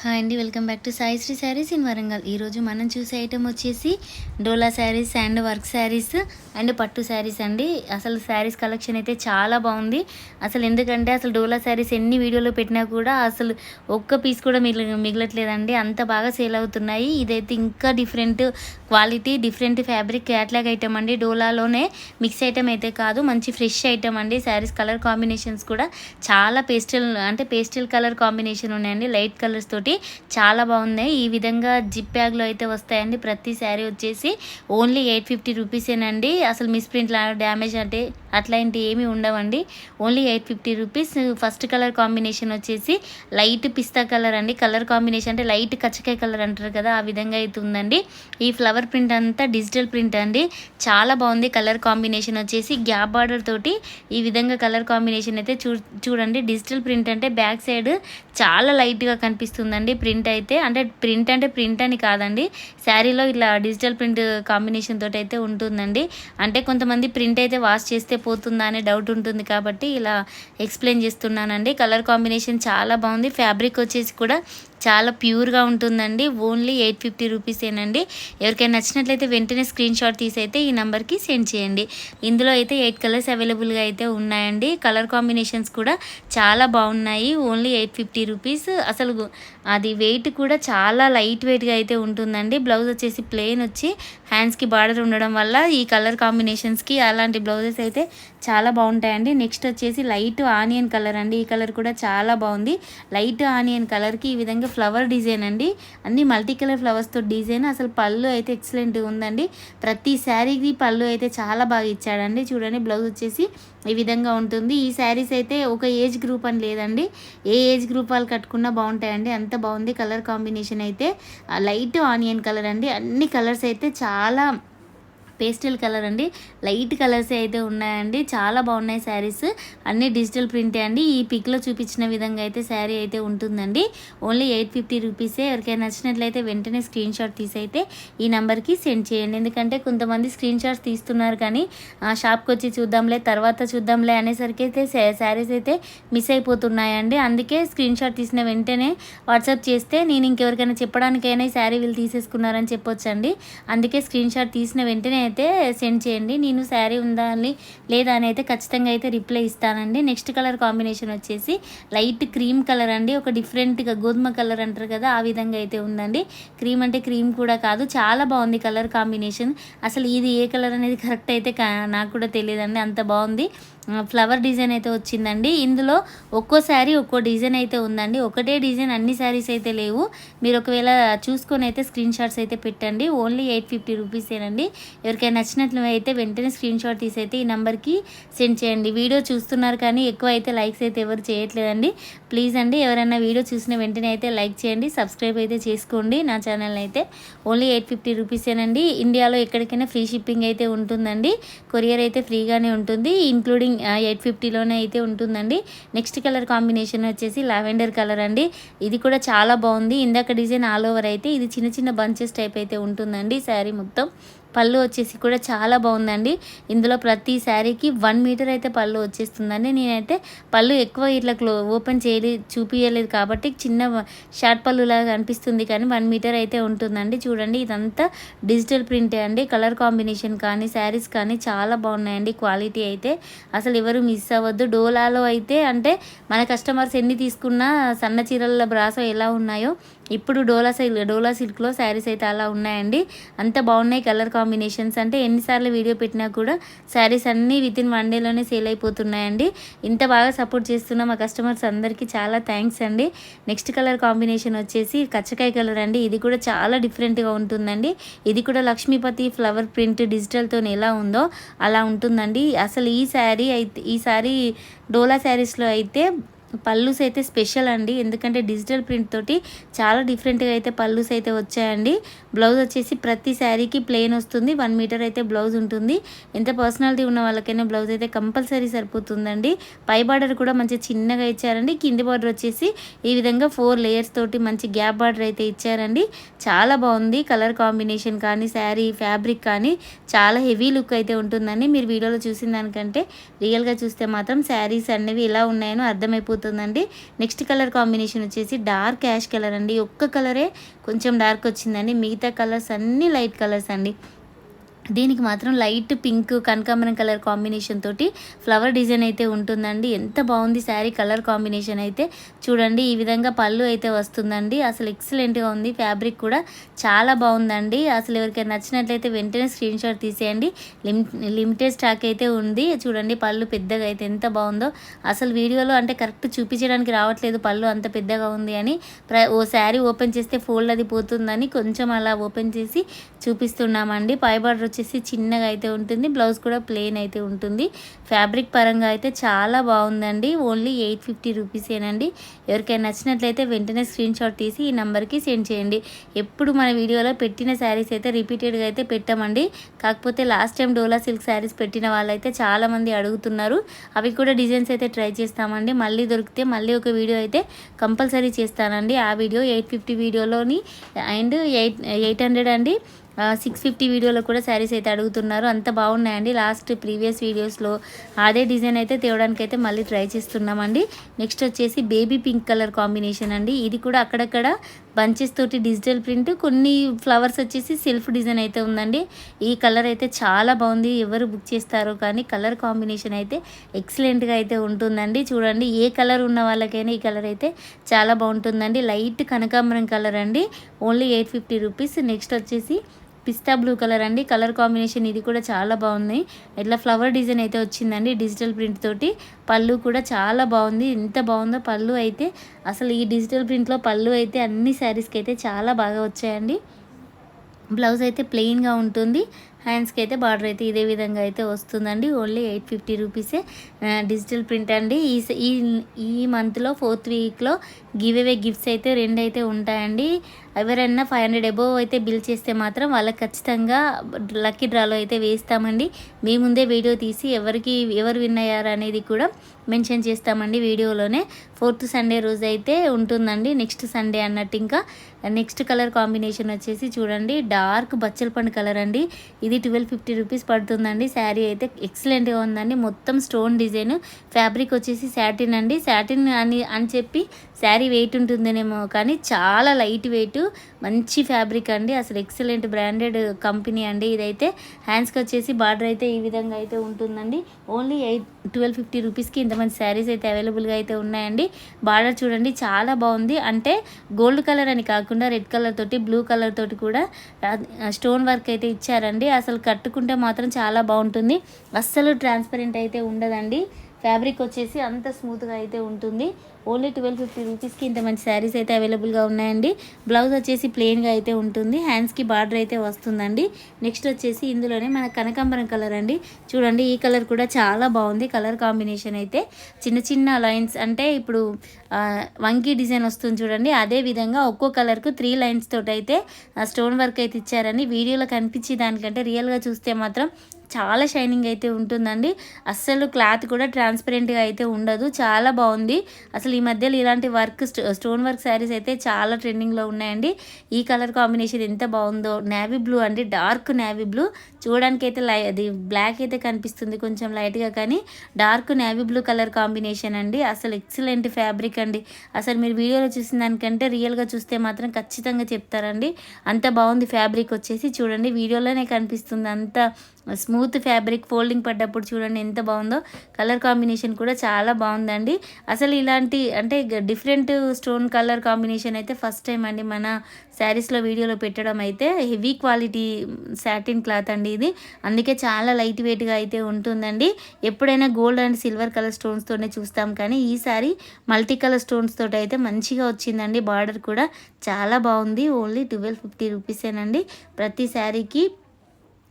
Hi అండి, welcome back to Sai Sri sarees in Warangal. ఈరోజు మనం చూసే ఐటమ్ వచ్చేసి Dola sarees and work sarees and పట్టు శారీస్ అండి. అసలు శారీస్ కలెక్షన్ అయితే చాలా బాగుంది. అసలు ఎందుకంటే అసలు డోలా శారీస్ ఎన్ని వీడియోలో పెట్టినా కూడా అసలు ఒక్క పీస్ కూడా మిగలట్లేదండి, అంత బాగా సేల్ అవుతున్నాయి. ఇదైతే ఇంకా different quality, different fabric, catalogue item అండి. డోలాలోనే మిక్స్ ఐటమ్ అయితే కాదు, మంచి ఫ్రెష్ ఐటమ్ అండి. శారీస్ కలర్ కాంబినేషన్స్ కూడా చాలా పేస్టల్ కలర్ కాంబినేషన్ ఉన్నాయండి, లైట్ కలర్స్ తోటి చాలా బాగున్నాయి. ఈ విధంగా జిప్ బ్యాగ్లో అయితే వస్తాయండి. ప్రతి శారీ వచ్చేసి ఓన్లీ 850 రూపీసేనండి. అసలు మిస్ప్రింట్ డ్యామేజ్ అంటే అట్లాంటి ఏమీ ఉండవండి. Only 850 rupees. First colour combination వచ్చేసి లైట్ పిస్తా కలర్ అండి. కలర్ కాంబినేషన్ అంటే లైట్ కచ్చకాయ కలర్ అంటారు కదా, ఆ విధంగా అయితే ఉందండి. ఈ ఫ్లవర్ ప్రింట్ అంతా డిజిటల్ ప్రింట్ అండి, చాలా బాగుంది. కలర్ కాంబినేషన్ వచ్చేసి గ్యాప్ బార్డర్ తోటి ఈ విధంగా కలర్ కాంబినేషన్ అయితే చూడండి. డిజిటల్ ప్రింట్ అంటే బ్యాక్ సైడ్ చాలా లైట్గా కనిపిస్తుందండి ప్రింట్ అయితే. అంటే ప్రింట్ అని కాదండి, శారీలో ఇలా డిజిటల్ ప్రింట్ కాంబినేషన్ తోటి అయితే ఉంటుందండి. అంటే కొంతమంది ప్రింట్ అయితే వాష్ చేస్తే పోతుందా అనే డౌట్ ఉంటుంది కాబట్టి ఇలా ఎక్స్ప్లెయిన్ చేస్తున్నానండి. కలర్ కాంబినేషన్ చాలా బాగుంది. ఫ్యాబ్రిక్ వచ్చేసి కూడా చాలా ప్యూర్గా ఉంటుందండి. ఓన్లీ 850 రూపీసేనండి. ఎవరికైనా నచ్చినట్లయితే వెంటనే స్క్రీన్ షాట్ తీసి అయితే ఈ నెంబర్కి సెండ్ చేయండి. ఇందులో అయితే 8 కలర్స్ అవైలబుల్గా అయితే ఉన్నాయండి. కలర్ కాంబినేషన్స్ కూడా చాలా బాగున్నాయి. Only 850 rupees. అసలు అది వెయిట్ కూడా చాలా లైట్ వెయిట్గా అయితే ఉంటుందండి. బ్లౌజ్ వచ్చేసి ప్లెయిన్ వచ్చి హ్యాండ్స్కి బార్డర్ ఉండడం వల్ల ఈ కలర్ కాంబినేషన్స్కి అలాంటి బ్లౌజెస్ అయితే చాలా బాగుంటాయండి. నెక్స్ట్ వచ్చేసి లైట్ ఆనియన్ కలర్ అండి. ఈ కలర్ కూడా చాలా బాగుంది. లైట్ ఆనియన్ కలర్కి ఈ విధంగా ఫ్లవర్ డిజైన్ అండి, అన్ని మల్టీ కలర్ ఫ్లవర్స్తో డిజైన్. అసలు పళ్ళు అయితే ఎక్సలెంట్ ఉందండి. ప్రతి శారీకి పళ్ళు అయితే చాలా బాగా ఇచ్చాడండి. చూడండి, బ్లౌజ్ వచ్చేసి ఈ విధంగా ఉంటుంది. ఈ శారీస్ అయితే ఒక ఏజ్ గ్రూప్ అని లేదండి, ఏ ఏజ్ గ్రూప్ వాళ్ళు కట్టుకున్నా బాగుంటాయండి. అంత బాగుంది. కలర్ కాంబినేషన్ అయితే లైట్ ఆనియన్ కలర్ అండి. అన్ని కలర్స్ అయితే చాలా పేస్టల్ కలర్ అండి, లైట్ కలర్స్ అయితే ఉన్నాయండి. చాలా బాగున్నాయి శారీస్, అన్నీ డిజిటల్ ప్రింటే అండి. ఈ పిక్లో చూపించిన విధంగా అయితే శారీ అయితే ఉంటుందండి. ఓన్లీ 850 రూపీసే. ఎవరికైనా నచ్చినట్లయితే వెంటనే స్క్రీన్ షాట్ తీసి అయితే ఈ నెంబర్కి సెండ్ చేయండి. ఎందుకంటే కొంతమంది స్క్రీన్ షాట్స్ తీస్తున్నారు కానీ షాప్కి వచ్చి తర్వాత చూద్దాంలే అనేసరికి అయితే శారీస్ అయితే మిస్ అయిపోతున్నాయండి. అందుకే స్క్రీన్ షాట్ తీసిన వెంటనే వాట్సాప్ చేస్తే నేను ఇంకెవరికైనా చెప్పడానికైనా ఈ శారీ వీళ్ళు తీసేసుకున్నారని చెప్పొచ్చండి. అందుకే స్క్రీన్ షాట్ తీసిన వెంటనే అయితే సెండ్ చేయండి. నేను శారీ ఉందా అని లేదా అని అయితే ఖచ్చితంగా అయితే రిప్లై ఇస్తానండి. నెక్స్ట్ కలర్ కాంబినేషన్ వచ్చేసి లైట్ క్రీమ్ కలర్ అండి. ఒక డిఫరెంట్గా గోధుమ కలర్ అంటారు కదా, ఆ విధంగా అయితే ఉందండి. క్రీమ్ అంటే క్రీమ్ కూడా కాదు, చాలా బాగుంది కలర్ కాంబినేషన్. అసలు ఇది ఏ కలర్ అనేది కరెక్ట్ అయితే నాకు కూడా తెలియదండి, అంత బాగుంది. ఫ్లవర్ డిజైన్ అయితే వచ్చిందండి. ఇందులో ఒక్కో శారీ ఒక్కో డిజైన్ అయితే ఉందండి. ఒకటే డిజైన్ అన్ని శారీస్ అయితే లేవు. మీరు ఒకవేళ చూసుకొని అయితే స్క్రీన్ షాట్స్ అయితే పెట్టండి. ఓన్లీ 850 రూపీసేనండి. ఎవరికైనా నచ్చినట్లు అయితే వెంటనే స్క్రీన్ షాట్ తీసి అయితే ఈ నెంబర్కి సెండ్ చేయండి. వీడియో చూస్తున్నారు కానీ ఎక్కువ అయితే లైక్స్ అయితే ఎవరు చేయట్లేదండి. ప్లీజ్ అండి, ఎవరైనా వీడియో చూసిన వెంటనే అయితే లైక్ చేయండి, సబ్స్క్రైబ్ అయితే చేసుకోండి నా ఛానల్ అయితే. ఓన్లీ 850 రూపీసేనండి. ఇండియాలో ఎక్కడికైనా ఫ్రీ షిప్పింగ్ అయితే ఉంటుందండి. కొరియర్ అయితే ఫ్రీగానే ఉంటుంది, ఇంక్లూడింగ్ 850లోనే అయితే ఉంటుందండి. నెక్స్ట్ కలర్ కాంబినేషన్ వచ్చేసి లావెండర్ కలర్ అండి. ఇది కూడా చాలా బాగుంది. ఇందాక డిజైన్ ఆల్ ఓవర్ అయితే ఇది చిన్న చిన్న బంచెస్ టైప్ అయితే ఉంటుందండి శారీ మొత్తం. పళ్ళు వచ్చేసి కూడా చాలా బాగుందండి. ఇందులో ప్రతి శారీకి 1 మీటర్ అయితే పళ్ళు వచ్చేస్తుందండి. నేనైతే పళ్ళు ఎక్కువ ఇట్లా ఓపెన్ చూపించలేదు కాబట్టి చిన్న షార్ట్ పళ్ళు లాగా అనిపిస్తుంది, కానీ 1 మీటర్ అయితే ఉంటుందండి. చూడండి, ఇదంతా డిజిటల్ ప్రింటే అండి. కలర్ కాంబినేషన్ కానీ శారీస్ కానీ చాలా బాగున్నాయండి. క్వాలిటీ అయితే అసలు ఎవరు మిస్ అవ్వద్దు. డోలాలో అయితే అంటే మన కస్టమర్స్ ఎన్ని తీసుకున్నా సన్న చీరల బ్రాసో ఎలా ఉన్నాయో ఇప్పుడు డోలా సిల్క్లో శారీస్ అయితే అలా ఉన్నాయండి. అంత బాగున్నాయి కలర్ కాంబినేషన్స్. అంటే ఎన్నిసార్లు వీడియో పెట్టినా కూడా శారీస్ అన్నీ వితిన్ 1 డేలోనే సేల్ అయిపోతున్నాయండి. ఇంత బాగా సపోర్ట్ చేస్తున్న మా కస్టమర్స్ అందరికీ చాలా థ్యాంక్స్ అండి. నెక్స్ట్ కలర్ కాంబినేషన్ వచ్చేసి కచ్చకాయ కలర్ అండి. ఇది కూడా చాలా డిఫరెంట్గా ఉంటుందండి. ఇది కూడా లక్ష్మీపతి ఫ్లవర్ ప్రింట్ డిజిటల్తో ఎలా ఉందో అలా ఉంటుందండి. అసలు ఈ శారీ డోలా శారీస్లో అయితే పళ్ళుస్ అయితే స్పెషల్ అండి. ఎందుకంటే డిజిటల్ ప్రింట్ తోటి చాలా డిఫరెంట్గా అయితే పళ్ళుస్ అయితే వచ్చాయండి. బ్లౌజ్ వచ్చేసి ప్రతి శారీకి ప్లెయిన్ వస్తుంది. 1 మీటర్ అయితే బ్లౌజ్ ఉంటుంది. ఎంత పర్సనాలిటీ ఉన్న వాళ్ళకైనా బ్లౌజ్ అయితే కంపల్సరీ సరిపోతుందండి. పై బార్డర్ కూడా మంచి చిన్నగా ఇచ్చారండి. కింది బార్డర్ వచ్చేసి ఈ విధంగా 4 లేయర్స్ తోటి మంచి గ్యాప్ బార్డర్ అయితే ఇచ్చారండి. చాలా బాగుంది. కలర్ కాంబినేషన్ కానీ శారీ ఫ్యాబ్రిక్ కానీ చాలా హెవీ లుక్ అయితే ఉంటుందండి. మీరు వీడియోలో చూసిన దానికంటే రియల్గా చూస్తే మాత్రం శారీస్ అనేవి ఎలా ఉన్నాయో అర్థమైపోతుంది. ఉంటుందండి. నెక్స్ట్ కలర్ కాంబినేషన్ వచ్చేసి డార్క్ యాష్ కలర్ అండి. ఒక్క కలరే కొంచెం డార్క్ వచ్చిందండి, మిగతా కలర్స్ అన్నీ లైట్ కలర్స్ అండి. దీనికి మాత్రం లైట్ పింక్ కనకాంబరం కలర్ కాంబినేషన్ తోటి ఫ్లవర్ డిజైన్ అయితే ఉంటుందండి. ఎంత బాగుంది శారీ కలర్ కాంబినేషన్ అయితే చూడండి. ఈ విధంగా పళ్ళు అయితే వస్తుందండి. అసలు ఎక్సలెంట్గా ఉంది, ఫ్యాబ్రిక్ కూడా చాలా బాగుందండి. అసలు ఎవరికైనా నచ్చినట్లయితే వెంటనే స్క్రీన్ షాట్ తీసేయండి. లిమిటెడ్ స్టాక్ అయితే ఉంది. చూడండి పళ్ళు పెద్దగా అయితే ఎంత బాగుందో. అసలు వీడియోలో అంటే కరెక్ట్ చూపించడానికి రావట్లేదు పళ్ళు అంత పెద్దగా ఉంది అని. ఓ శారీ ఓపెన్ చేస్తే ఫోల్డ్ అది పోతుందని కొంచెం అలా ఓపెన్ చేసి చూపిస్తున్నామండి. పై బార్డర్ వచ్చేసి చిన్నగా అయితే ఉంటుంది, బ్లౌజ్ కూడా ప్లెయిన్ అయితే ఉంటుంది. ఫ్యాబ్రిక్ పరంగా అయితే చాలా బాగుందండి. ఓన్లీ 850 రూపీసేనండి. ఎవరికైనా నచ్చినట్లయితే వెంటనే స్క్రీన్ షాట్ తీసి ఈ నెంబర్కి సెండ్ చేయండి. ఎప్పుడు మన వీడియోలో పెట్టిన శారీస్ అయితే రిపీటెడ్గా అయితే పెట్టామండి. కాకపోతే లాస్ట్ టైం డోలా సిల్క్ శారీస్ పెట్టిన వాళ్ళైతే చాలామంది అడుగుతున్నారు. అవి కూడా డిజైన్స్ అయితే ట్రై చేస్తామండి. మళ్ళీ దొరికితే మళ్ళీ ఒక వీడియో అయితే కంపల్సరీ చేస్తానండి. ఆ వీడియో 850 వీడియోలోని అండ్ 800 అండి 650 వీడియోలో కూడా శారీస్ అయితే అడుగుతున్నారు. అంత బాగున్నాయండి. లాస్ట్ ప్రీవియస్ వీడియోస్లో అదే డిజైన్ అయితే తేవడానికి అయితే మళ్ళీ ట్రై చేస్తున్నామండి. నెక్స్ట్ వచ్చేసి బేబీ పింక్ కలర్ కాంబినేషన్ అండి. ఇది కూడా అక్కడక్కడ బంచెస్ తోటి డిజిటల్ ప్రింట్, కొన్ని ఫ్లవర్స్ వచ్చేసి సెల్ఫ్ డిజైన్ అయితే ఉందండి. ఈ కలర్ అయితే చాలా బాగుంది. ఎవరు బుక్ చేస్తారో కానీ కలర్ కాంబినేషన్ అయితే ఎక్సలెంట్గా అయితే ఉంటుందండి. చూడండి ఏ కలర్ ఉన్న వాళ్ళకైనా ఈ కలర్ అయితే చాలా బాగుంటుందండి. లైట్ కనకాంబరం కలర్ అండి. Only 850 rupees. నెక్స్ట్ వచ్చేసి పిస్తా బ్లూ కలర్ అండి. కలర్ కాంబినేషన్ ఇది కూడా చాలా బాగుంది. ఇట్లా ఫ్లవర్ డిజైన్ అయితే వచ్చిందండి డిజిటల్ ప్రింట్ తోటి. పళ్ళు కూడా చాలా బాగుంది. ఎంత బాగుందో పళ్ళు అయితే. అసలు ఈ డిజిటల్ ప్రింట్లో పళ్ళు అయితే అన్ని శారీస్కి అయితే చాలా బాగా వచ్చాయండి. బ్లౌజ్ అయితే ప్లెయిన్గా ఉంటుంది. హ్యాండ్స్కి అయితే బార్డర్ అయితే ఇదే విధంగా అయితే వస్తుందండి. ఓన్లీ 850 రూపీసే. డిజిటల్ ప్రింట్ అండి. ఈ మంత్లో 4th వీక్లో గివ్ అవే గిఫ్ట్స్ అయితే 2 అయితే ఉంటాయండి. ఎవరైనా 500 అబోవ్ అయితే బిల్ చేస్తే మాత్రం వాళ్ళకి ఖచ్చితంగా లక్కీ డ్రాలో అయితే వేస్తామండి. మీ ముందే వీడియో తీసి ఎవరు విన్ అయ్యారు అనేది కూడా మెన్షన్ చేస్తామండి వీడియోలోనే. 4th సండే రోజు అయితే ఉంటుందండి. నెక్స్ట్ సండే అన్నట్టు. ఇంకా నెక్స్ట్ కలర్ కాంబినేషన్ వచ్చేసి చూడండి డార్క్ బచ్చల పండు కలర్ అండి. ఇది 1250 రూపీస్ పడుతుందండి. శారీ అయితే ఎక్సలెంట్గా ఉందండి. మొత్తం స్టోన్ డిజైన్, ఫ్యాబ్రిక్ వచ్చేసి శాటిన్ అండి. శాటిన్ అని చెప్పి శారీ వెయిట్ ఉంటుందనేమో కానీ చాలా లైట్ వెయిట్, మంచి ఫ్యాబ్రిక్ అండి. అసలు ఎక్సలెంట్ బ్రాండెడ్ కంపెనీ అండి ఇదైతే. హ్యాండ్స్కి వచ్చేసి బార్డర్ అయితే ఈ విధంగా అయితే ఉంటుందండి. ఓన్లీ 1250 రూపీస్కి ఇంతమంది శారీస్ అయితే అవైలబుల్గా అయితే ఉన్నాయండి. బార్డర్ చూడండి చాలా బాగుంది. అంటే గోల్డ్ కలర్ అని కాకుండా రెడ్ కలర్ తోటి, బ్లూ కలర్ తోటి కూడా స్టోన్ వర్క్ అయితే ఇచ్చారండి. అసలు కట్టుకుంటే మాత్రం చాలా బాగుంటుంది. అస్సలు ట్రాన్స్పరెంట్ అయితే ఉండదండి. ఫ్యాబ్రిక్ వచ్చేసి అంత స్మూత్గా అయితే ఉంటుంది. ఓన్లీ 1250 రూపీస్కి ఇంత మంచి శారీస్ అయితే అవైలబుల్గా ఉన్నాయండి. బ్లౌజ్ వచ్చేసి ప్లెయిన్గా అయితే ఉంటుంది. హ్యాండ్స్కి బార్డర్ అయితే వస్తుందండి. నెక్స్ట్ వచ్చేసి ఇందులోనే మన కనకాంబరం కలర్ అండి. చూడండి ఈ కలర్ కూడా చాలా బాగుంది. కలర్ కాంబినేషన్ అయితే చిన్న చిన్న లైన్స్, అంటే ఇప్పుడు వంకీ డిజైన్ వస్తుంది చూడండి, అదే విధంగా ఒక్కో కలర్కు 3 లైన్స్ తోటి అయితే స్టోన్ వర్క్ అయితే ఇచ్చారని. వీడియోలో కనిపించే దానికంటే రియల్గా చూస్తే మాత్రం చాలా షైనింగ్ అయితే ఉంటుందండి. అస్సలు క్లాత్ కూడా ట్రాన్స్పరెంట్గా అయితే ఉండదు. చాలా బాగుంది. అసలు ఈ మధ్యలో ఇలాంటి స్టోన్ వర్క్ శారీస్ అయితే చాలా ట్రెండింగ్లో ఉన్నాయండి. ఈ కలర్ కాంబినేషన్ ఎంత బాగుందో. నేవీ బ్లూ అండి, డార్క్ నేవీ బ్లూ. చూడడానికి అయితే అది బ్లాక్ అయితే కనిపిస్తుంది కొంచెం లైట్గా, కానీ dark navy blue colour combination అండి. అసలు ఎక్సలెంట్ ఫ్యాబ్రిక్ అండి. అసలు మీరు వీడియోలో చూసిన దానికంటే రియల్గా చూస్తే మాత్రం ఖచ్చితంగా చెప్తారండి. అంత బాగుంది ఫ్యాబ్రిక్ వచ్చేసి. చూడండి వీడియోలోనే కనిపిస్తుంది అంత స్మూత్ ఫ్యాబ్రిక్. ఫోల్డింగ్ పడ్డప్పుడు చూడండి ఎంత బాగుందో. కలర్ కాంబినేషన్ కూడా చాలా బాగుందండి. అసలు ఇలాంటి అంటే డిఫరెంట్ స్టోన్ కలర్ కాంబినేషన్ అయితే ఫస్ట్ టైం అండి మన శారీస్లో వీడియోలో పెట్టడం అయితే. హెవీ క్వాలిటీ సాటిన్ క్లాత్ అండి ఇది. అందుకే చాలా లైట్ వెయిట్గా అయితే ఉంటుందండి. ఎప్పుడైనా గోల్డ్ అండ్ సిల్వర్ కలర్ స్టోన్స్తోనే చూస్తాం, కానీ ఈసారి మల్టీ కలర్ స్టోన్స్ తోటి అయితే మంచిగా వచ్చిందండి. బార్డర్ కూడా చాలా బాగుంది. ఓన్లీ 1250 రూపీసేనండి ప్రతి శారీకి.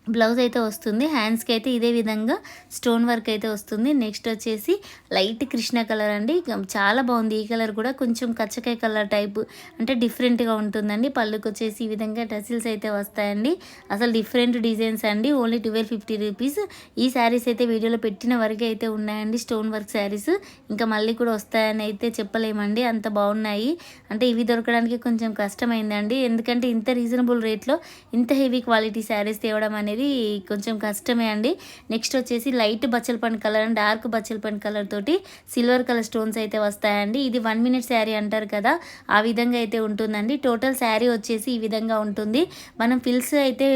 బ్లౌజ్ అయితే వస్తుంది. హ్యాండ్స్కి అయితే ఇదే విధంగా స్టోన్ వర్క్ అయితే వస్తుంది. నెక్స్ట్ వచ్చేసి లైట్ కృష్ణ కలర్ అండి. చాలా బాగుంది. ఈ కలర్ కూడా కొంచెం కచ్చకాయ కలర్ టైపు, అంటే డిఫరెంట్గా ఉంటుందండి. పళ్ళుకి వచ్చేసి ఈ విధంగా టసిల్స్ అయితే వస్తాయండి. అసలు డిఫరెంట్ డిజైన్స్ అండి. Only 1250 rupees. ఈ శారీస్ అయితే వీడియోలో పెట్టిన వరకే అయితే ఉన్నాయండి స్టోన్ వర్క్ శారీస్. ఇంకా మళ్ళీ కూడా వస్తాయని అయితే చెప్పలేమండి, అంత బాగున్నాయి. అంటే ఇవి దొరకడానికి కొంచెం కష్టమైందండి, ఎందుకంటే ఇంత రీజనబుల్ రేట్లో ఇంత హెవీ క్వాలిటీ శారీస్ తేవడం అనేది అనేది కొంచెం కష్టమే అండి. నెక్స్ట్ వచ్చేసి లైట్ బచ్చలపండు కలర్ అండ్ డార్క్ బచ్చలపండు కలర్ తోటి సిల్వర్ కలర్ స్టోన్స్ అయితే వస్తాయండి. ఇది 1 మినిట్ శారీ అంటారు కదా, ఆ విధంగా అయితే ఉంటుందండి. టోటల్ శారీ వచ్చేసి ఈ విధంగా ఉంటుంది. మనం ఫిల్స్ అయితే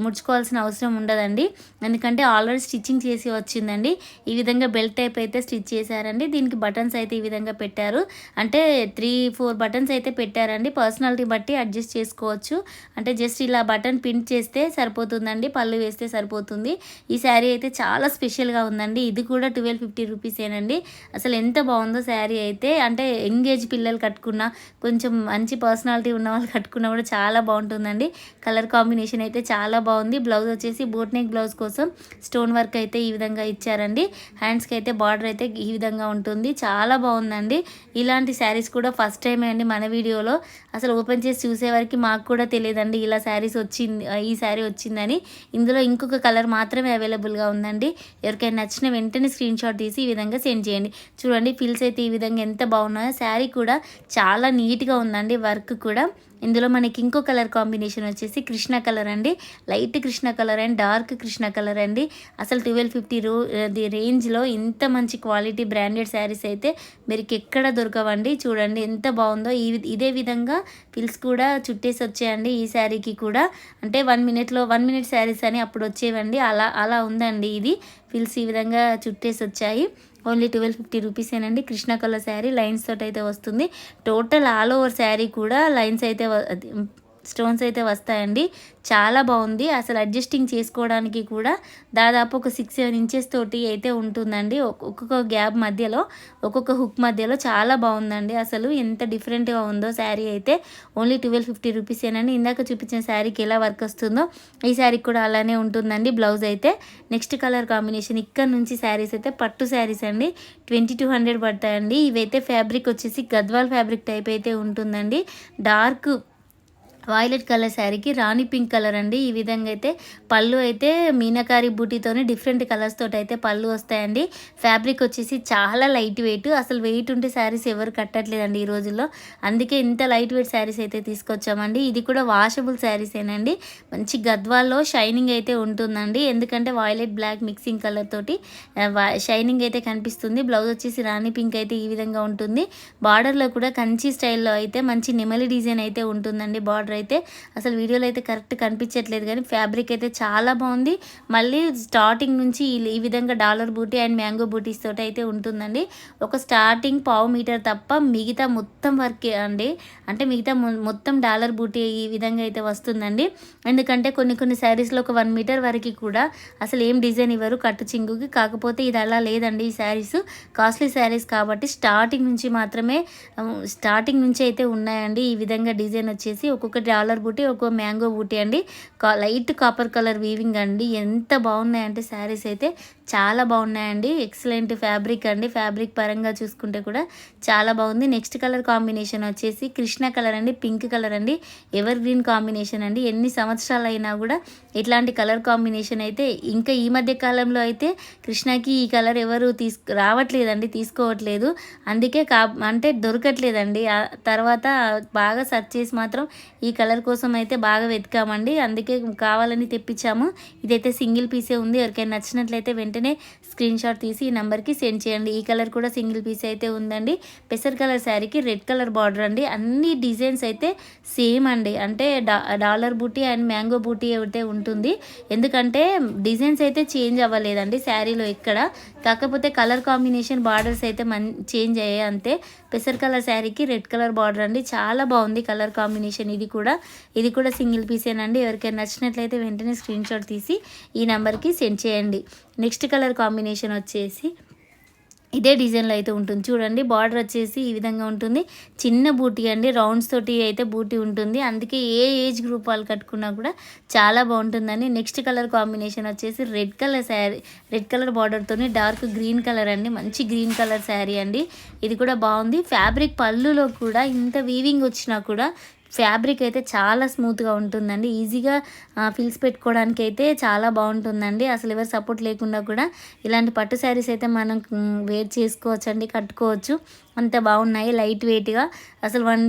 ముడుచుకోవాల్సిన అవసరం ఉండదండి, ఎందుకంటే ఆల్రెడీ స్టిచ్చింగ్ చేసి వచ్చిందండి. ఈ విధంగా బెల్ట్ టైప్ అయితే స్టిచ్ చేశారండి. దీనికి బటన్స్ అయితే ఈ విధంగా పెట్టారు, అంటే 3-4 బటన్స్ అయితే పెట్టారండి. పర్సనాలిటీ బట్టి అడ్జస్ట్ చేసుకోవచ్చు. అంటే జస్ట్ ఇలా బటన్ పిన్ చేస్తే సరిపోతుందండి, పళ్ళు వేస్తే సరిపోతుంది. ఈ శారీ అయితే చాలా స్పెషల్గా ఉందండి. ఇది కూడా 1250 రూపీసేనండి. అసలు ఎంత బాగుందో శారీ అయితే, అంటే యంగ్ పిల్లలు కట్టుకున్నా, కొంచెం మంచి పర్సనాలిటీ ఉన్న వాళ్ళు కట్టుకున్నా కూడా చాలా బాగుంటుందండి. కలర్ కాంబినేషన్ అయితే చాలా బాగుంది. బ్లౌజ్ వచ్చేసి బోట్ నెక్ బ్లౌజ్ కోసం స్టోన్ వర్క్ అయితే ఈ విధంగా ఇచ్చారండి. హ్యాండ్స్కి అయితే బార్డర్ అయితే ఈ విధంగా ఉంటుంది. చాలా బాగుందండి. ఇలాంటి శారీస్ కూడా ఫస్ట్ టైమే అండి మన వీడియోలో. అసలు ఓపెన్ చేసి చూసేవరకు మాకు కూడా తెలియదండి ఇలా శారీస్ వచ్చింది, ఈ శారీ వచ్చిందని. ఇందులో ఇంకొక కలర్ మాత్రమే అవైలబుల్గా ఉందండి. ఎవరికైనా నచ్చిన వెంటనే స్క్రీన్ షాట్ తీసి ఈ విధంగా సెండ్ చేయండి. చూడండి ఫిల్స్ అయితే ఈ విధంగా ఎంత బాగున్నాయో. శారీ కూడా చాలా నీట్గా ఉందండి, వర్క్ కూడా. ఇందులో మనకి ఇంకో కలర్ కాంబినేషన్ వచ్చేసి కృష్ణ కలర్ అండి. Light Krishna colour and dark Krishna colour అండి. అసలు 1250 రేంజ్లో ఇంత మంచి క్వాలిటీ బ్రాండెడ్ శారీస్ అయితే మీరు ఎక్కడ దొరకవండి. చూడండి ఎంత బాగుందో. ఇదే విధంగా ఫిల్స్ కూడా చుట్టేసి వచ్చాయండి ఈ శారీకి కూడా. అంటే 1 మినిట్ శారీస్ అని అప్పుడు వచ్చేవండి, అలా ఉందండి. ఇది ఫిల్స్ ఈ విధంగా చుట్టేసి వచ్చాయి. ఓన్లీ 1250 రూపీసేనండి. కృష్ణ కలర్ శారీ లైన్స్ తోటి అయితే వస్తుంది. టోటల్ ఆల్ ఓవర్ శారీ కూడా లైన్స్ అయితే స్టోన్స్ అయితే వస్తాయండి. చాలా బాగుంది. అసలు అడ్జస్టింగ్ చేసుకోవడానికి కూడా దాదాపు ఒక 6-7 ఇంచెస్ తోటి అయితే ఉంటుందండి. ఒక్కొక్క గ్యాప్ మధ్యలో, ఒక్కొక్క హుక్ మధ్యలో చాలా బాగుందండి. అసలు ఎంత డిఫరెంట్గా ఉందో శారీ అయితే. ఓన్లీ 1250 రూపీసేనండి. ఇందాక చూపించిన శారీకి ఎలా వర్క్ వస్తుందో ఈ శారీకి కూడా అలానే ఉంటుందండి బ్లౌజ్ అయితే. నెక్స్ట్ కలర్ కాంబినేషన్ ఇక్కడ నుంచి శారీస్ అయితే పట్టు శారీస్ అండి. 2200 పడతాయండి. ఇవైతే ఫ్యాబ్రిక్ వచ్చేసి గద్వాల్ ఫ్యాబ్రిక్ టైప్ అయితే ఉంటుందండి. డార్క్ వైలెట్ కలర్ శారీకి రాణి పింక్ కలర్ అండి. ఈ విధంగా అయితే పళ్ళు అయితే మీనాకారి బూటీతోనే డిఫరెంట్ కలర్స్ తోటి అయితే పళ్ళు వస్తాయండి. ఫ్యాబ్రిక్ వచ్చేసి చాలా లైట్ వెయిట్. అసలు వెయిట్ ఉంటే శారీస్ ఎవరు కట్టట్లేదండి ఈ రోజుల్లో, అందుకే ఇంత లైట్ వెయిట్ శారీస్ అయితే తీసుకొచ్చామండి. ఇది కూడా వాషబుల్ శారీసేనండి. మంచి గద్వాల్లో షైనింగ్ అయితే ఉంటుందండి, ఎందుకంటే వైలెట్ బ్లాక్ మిక్సింగ్ కలర్ తోటి షైనింగ్ అయితే కనిపిస్తుంది. బ్లౌజ్ వచ్చేసి రాణి పింక్ అయితే ఈ విధంగా ఉంటుంది. బార్డర్లో కూడా కంచి స్టైల్లో అయితే మంచి నెమలి డిజైన్ అయితే ఉంటుందండి. బార్డర్ అయితే అసలు వీడియోలో అయితే కరెక్ట్ కనిపించట్లేదు, కానీ ఫ్యాబ్రిక్ అయితే చాలా బాగుంది. మళ్ళీ స్టార్టింగ్ నుంచి ఈ విధంగా డాలర్ బూటీ అండ్ మ్యాంగో బూటీస్ తోటి అయితే ఉంటుందండి. ఒక స్టార్టింగ్ 1/2 మీటర్ తప్ప మిగతా మొత్తం వర్క్ అండి, అంటే మిగతా మొత్తం డాలర్ బూటీ ఈ విధంగా అయితే వస్తుందండి. ఎందుకంటే కొన్ని శారీస్లో ఒక 1 మీటర్ వరకు కూడా అసలు ఏం డిజైన్ ఇవ్వరు కట్టు చింగుకి. కాకపోతే ఇది అలా లేదండి. ఈ శారీస్ కాస్ట్లీ శారీస్ కాబట్టి స్టార్టింగ్ నుంచి అయితే ఉన్నాయండి. ఈ విధంగా డిజైన్ వచ్చేసి ఒక్కొక్క డాలర్ బూటీ, ఒక్కొక్క మ్యాంగో బూటీ అండి. లైట్ కాపర్ కలర్ వీవింగ్ అండి. ఎంత బాగున్నాయంటే శారీస్ అయితే చాలా బాగున్నాయండి. ఎక్సలెంట్ ఫ్యాబ్రిక్ అండి. ఫ్యాబ్రిక్ పరంగా చూసుకుంటే కూడా చాలా బాగుంది. నెక్స్ట్ కలర్ కాంబినేషన్ వచ్చేసి కృష్ణ కలర్ అండి, పింక్ కలర్ అండి. ఎవర్ గ్రీన్ కాంబినేషన్ అండి. ఎన్ని సంవత్సరాలు అయినా కూడా ఇట్లాంటి కలర్ కాంబినేషన్ అయితే ఇంకా ఈ మధ్య కాలంలో అయితే కృష్ణకి ఈ కలర్ ఎవరు రావట్లేదండి, తీసుకోవట్లేదు. అందుకే అంటే దొరకట్లేదండి. తర్వాత బాగా సెర్చ్ చేసి మాత్రం ఈ కలర్ కోసం అయితే బాగా వెతికామండి, అందుకే కావాలని తెప్పించాము. ఇదైతే సింగిల్ పీసే ఉంది. ఎవరికైనా నచ్చినట్లయితే వెంటనే స్క్రీన్ షాట్ తీసి ఈ నెంబర్కి సెండ్ చేయండి. ఈ కలర్ కూడా సింగిల్ పీస్ అయితే ఉందండి. పెసర్ కలర్ శారీకి రెడ్ కలర్ బార్డర్ అండి. అన్ని డిజైన్స్ అయితే సేమ్ అండి, అంటే డాలర్ బూటీ అండ్ మ్యాంగో బూటీ అయితే ఉంటుంది. ఎందుకంటే డిజైన్స్ అయితే చేంజ్ అవ్వలేదండి శారీలో ఎక్కడ, కాకపోతే కలర్ కాంబినేషన్ బార్డర్స్ అయితే చేంజ్ అయ్యాయి అంతే. పెసర్ కలర్ శారీకి రెడ్ కలర్ బార్డర్ అండి. చాలా బాగుంది కలర్ కాంబినేషన్. ఇది కూడా సింగిల్ పీసేనండి. ఎవరికైనా నచ్చినట్లయితే వెంటనే స్క్రీన్ షాట్ తీసి ఈ నెంబర్కి సెండ్ చేయండి. నెక్స్ట్ కలర్ కాంబినేషన్ వచ్చేసి ఇదే డిజైన్లో అయితే ఉంటుంది. చూడండి బార్డర్ వచ్చేసి ఈ విధంగా ఉంటుంది. చిన్న బూటీ అండి, రౌండ్స్ తోటి అయితే బూటీ ఉంటుంది. అందుకే ఏ ఏజ్ గ్రూప్ వాళ్ళు కట్టుకున్నా కూడా చాలా బాగుంటుందని. నెక్స్ట్ కలర్ కాంబినేషన్ వచ్చేసి రెడ్ కలర్ బార్డర్తోని డార్క్ గ్రీన్ కలర్ అండి. మంచి గ్రీన్ కలర్ శారీ అండి. ఇది కూడా బాగుంది. ఫ్యాబ్రిక్ పళ్ళులో కూడా ఇంత వీవింగ్ వచ్చినా కూడా ఫ్యాబ్రిక్ అయితే చాలా స్మూత్గా ఉంటుందండి. ఈజీగా ఫిల్స్ పెట్టుకోవడానికి అయితే చాలా బాగుంటుందండి. అసలు ఎవరు సపోర్ట్ లేకుండా కూడా ఇలాంటి పట్టు శారీస్ అయితే మనం వేర్ చేసుకోవచ్చు అండి, కట్టుకోవచ్చు. అంత బాగున్నాయి, లైట్ వెయిట్గా. అసలు వన్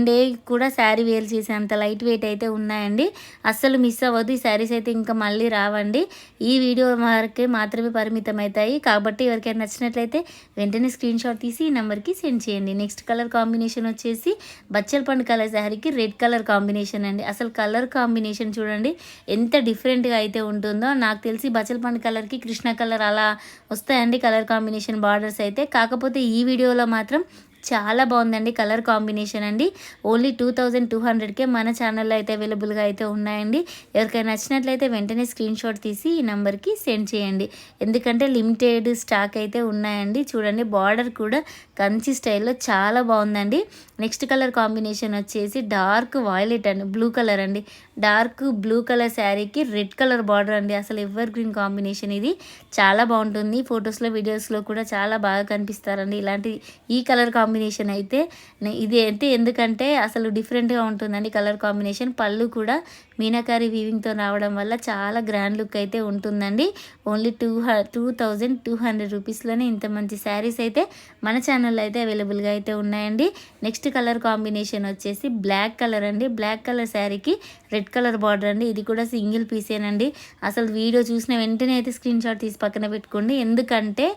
డే కూడా శారీ వేర్ చేసే అంత లైట్ వెయిట్ అయితే ఉన్నాయండి. అస్సలు మిస్ అవ్వద్దు. ఈ శారీస్ అయితే ఇంకా మళ్ళీ రావండి, ఈ వీడియో వరకే మాత్రమే పరిమితం అవుతాయి. కాబట్టి ఎవరికైనా నచ్చినట్లయితే వెంటనే స్క్రీన్ షాట్ తీసి ఈ నెంబర్కి సెండ్ చేయండి. నెక్స్ట్ కలర్ కాంబినేషన్ వచ్చేసి బచ్చల పండు కలర్ శారీకి రెడ్ కలర్ కాంబినేషన్ అండి. అసలు కలర్ కాంబినేషన్ చూడండి ఎంత డిఫరెంట్గా అయితే ఉంటుందో. నాకు తెలిసి బచ్చల పండు కలర్కి కృష్ణ కలర్ అలా వస్తాయండి కలర్ కాంబినేషన్ బార్డర్స్ అయితే. కాకపోతే ఈ వీడియోలో మాత్రం చాలా బాగుందండి కలర్ కాంబినేషన్ అండి. ఓన్లీ 2200కే మన ఛానల్లో అయితే అవైలబుల్గా అయితే ఉన్నాయండి. ఎవరికైనా నచ్చినట్లయితే వెంటనే స్క్రీన్ షాట్ తీసి ఈ నెంబర్కి సెండ్ చేయండి, ఎందుకంటే లిమిటెడ్ స్టాక్ అయితే ఉన్నాయండి. చూడండి బార్డర్ కూడా కంచి స్టైల్లో చాలా బాగుందండి. నెక్స్ట్ కలర్ కాంబినేషన్ వచ్చేసి డార్క్ వాయిలెట్ అండి, బ్లూ కలర్ అండి. డార్క్ బ్లూ కలర్ శారీకి రెడ్ కలర్ బార్డర్ అండి. అసలు ఎవర్ గ్రీన్ కాంబినేషన్ ఇది, చాలా బాగుంటుంది. ఫొటోస్లో వీడియోస్లో కూడా చాలా బాగా కనిపిస్తారండి ఇలాంటి ఈ కలర్ కాంబినేషన్ అయితే. ఇది అయితే ఎందుకంటే అసలు డిఫరెంట్గా ఉంటుందండి కలర్ కాంబినేషన్. పళ్ళు కూడా మీనాకారి వీవింగ్తో రావడం వల్ల చాలా గ్రాండ్ లుక్ అయితే ఉంటుందండి. ఓన్లీ 2200 రూపీస్లోనే ఇంత మంచి శారీస్ అయితే మన ఛానల్లో అయితే అవైలబుల్గా అయితే ఉన్నాయండి. నెక్స్ట్ కలర్ కాంబినేషన్ వచ్చేసి బ్లాక్ కలర్ అండి. బ్లాక్ కలర్ శారీకి రెడ్ కలర్ బార్డర్ అండి. ఇది కూడా సింగిల్ పీసేనండి. అసలు వీడియో చూసిన వెంటనే అయితే స్క్రీన్ షాట్ తీసి పక్కన పెట్టుకోండి, ఎందుకంటే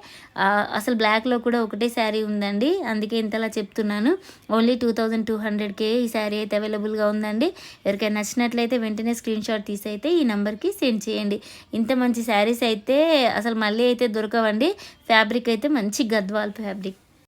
అసలు బ్లాక్లో కూడా ఒకటే శారీ ఉందండి, అందుకే ఇంతలా చెప్తున్నాను. ఓన్లీ 2200కే ఈ శారీ అయితే అవైలబుల్గా ఉందండి. ఎవరికైనా నచ్చినట్లయితే వెంటనే స్క్రీన్ షాట్ తీసి అయితే ఈ నెంబర్కి సెండ్ చేయండి. ఇంత మంచి శారీస్ అయితే అసలు మళ్ళీ అయితే దొరకవండి. ఫ్యాబ్రిక్ అయితే మంచి గద్వాల్ ఫ్యాబ్రిక్.